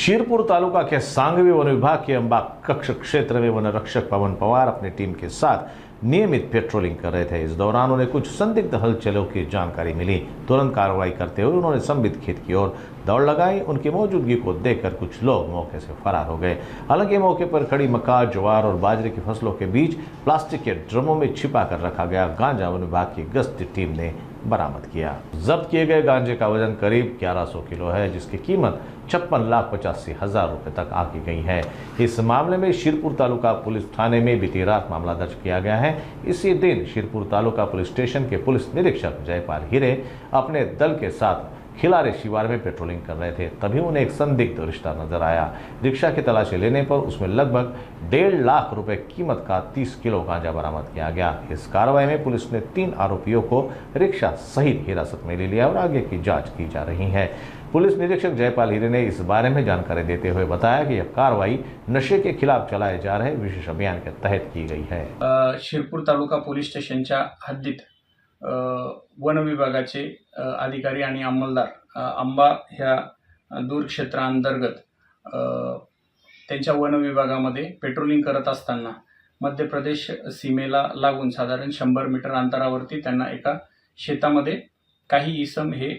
शीरपुर तालुका के Sangvi one विभाग के अंबा कक्ष क्षेत्र में वन रक्षक पवन पवार अपनी टीम के साथ नियमित पेट्रोलिंग कर रहे थे। इस दौरान उन्हें कुछ संदिग्ध हलचलों की जानकारी मिली। तुरंत कार्रवाई करते हुए उन्होंने संबित खेत की ओर दौड़ लगाई। उनकी मौजूदगी को देखकर कुछ लोग मौके से फरार हो गए। हालांकि मौके पर खड़ी मक्का, ज्वार और बाजरे की फसलों के बीच प्लास्टिक के ड्रमों में छिपा कर रखा गया गांजा वन विभाग की गश्ती टीम ने बरामद किया। जब्त किए गए गांजे का वजन करीब 1100 किलो है, जिसकी कीमत 56,85,000 रुपए तक आंकी गई है। इस मामले में शीरपुर तालुका पुलिस थाने में बीती रात मामला दर्ज किया गया है। इसी दिन शीरपुर तालुका पुलिस स्टेशन के पुलिस निरीक्षक जयपाल हीरे अपने दल के साथ खिलारे शिवार में पेट्रोलिंग कर रहे थे। तभी उन्हें एक संदिग्ध रिश्ता नजर आया। रिक्शा की तलाशी लेने पर उसमें लगभग 1.5 लाख रुपए कीमत का 30 किलो गांजा बरामद किया गया। इस कार्रवाई में पुलिस ने 3 आरोपियों को रिक्शा सहित हिरासत में ले लिया और आगे की जांच की जा रही है। पुलिस निरीक्षक जयपाल हीरे ने इस बारे में जानकारी देते हुए बताया कि यह कार्रवाई नशे के खिलाफ चलाए जा रहे विशेष अभियान के तहत की गई है। शिरपूर तालुका पोलीस स्टेशनच्या हद्दीत वन विभागाचे अधिकारी आणि अंमलदार आंबा ह्या दूर क्षेत्रांतर्गत त्यांच्या वन विभागामध्ये पेट्रोलिंग करत असताना मध्य प्रदेश सीमेला लागून साधारण 100 मीटर अंतरावरती त्यांना एका शेतामध्ये काही इसम हे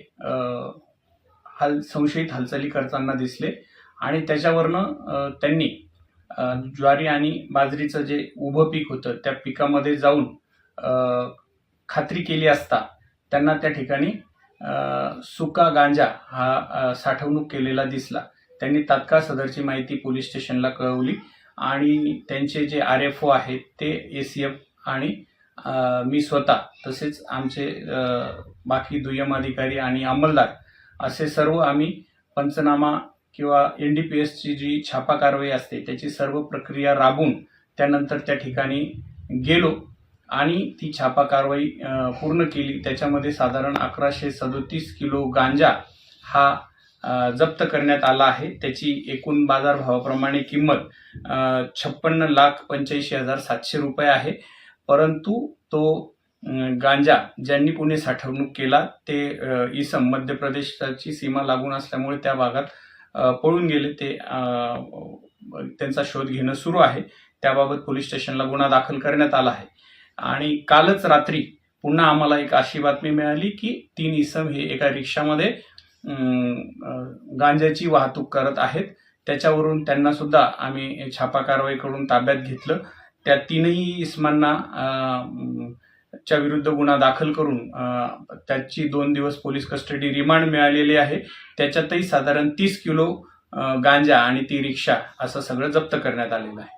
संशयित हालचाली करताना दिसले आणि त्याच्यावरनं त्यांनी ज्वारी आणि बाजरीचं जे उभं पीक होतं त्या पिकामध्ये जाऊन खात्री केली असता त्यांना त्या ठिकाणी सुका गांजा हा साठवणूक केलेला दिसला। त्यांनी तात्काळ सदरची माहिती पोलीस स्टेशनला कळवली आणि त्यांचे जे RFO आहेत ते ACF आणि मी स्वतः तसेच आमचे बाकी दुय्यम अधिकारी आणि अंमलदार असे सर्व आम्ही पंचनामा किंवा NDPSची जी छापा कारवाई असते त्याची सर्व प्रक्रिया राबवून त्यानंतर त्या ठिकाणी गेलो आणि ती छापा कारवाई पूर्ण केली। त्याच्यामध्ये साधारण 1137 किलो गांजा हा जप्त करण्यात आला आहे। त्याची एकूण बाजारभावाप्रमाणे किंमत 56,85,700 रुपये आहे। परंतु तो गांजा ज्यांनी पुणे साठवणूक केला ते इसम मध्य प्रदेशची सीमा लागून असल्यामुळे त्या भागात पळून गेले। ते त्यांचा शोध घेणं सुरू आहे। त्याबाबत पोलीस स्टेशनला गुन्हा दाखल करण्यात आला आहे आणि कालच रात्री पुन्हा आम्हाला एक अशी बातमी मिळाली की 3 इसम हे एका रिक्षामध्ये गांजाची वाहतूक करत आहेत। त्याच्यावरून त्यांना सुद्धा आम्ही छापा कारवाई करून ताब्यात घेतलं। त्या 3ही इसमांना च्या विरुद्ध गुन्हा दाखल करून त्याची 2 दिवस पोलीस कस्टडी रिमांड मिळालेली आहे। त्याच्यातही साधारण 30 किलो गांजा आणि ती रिक्षा असं सगळं जप्त करण्यात आलेलं आहे।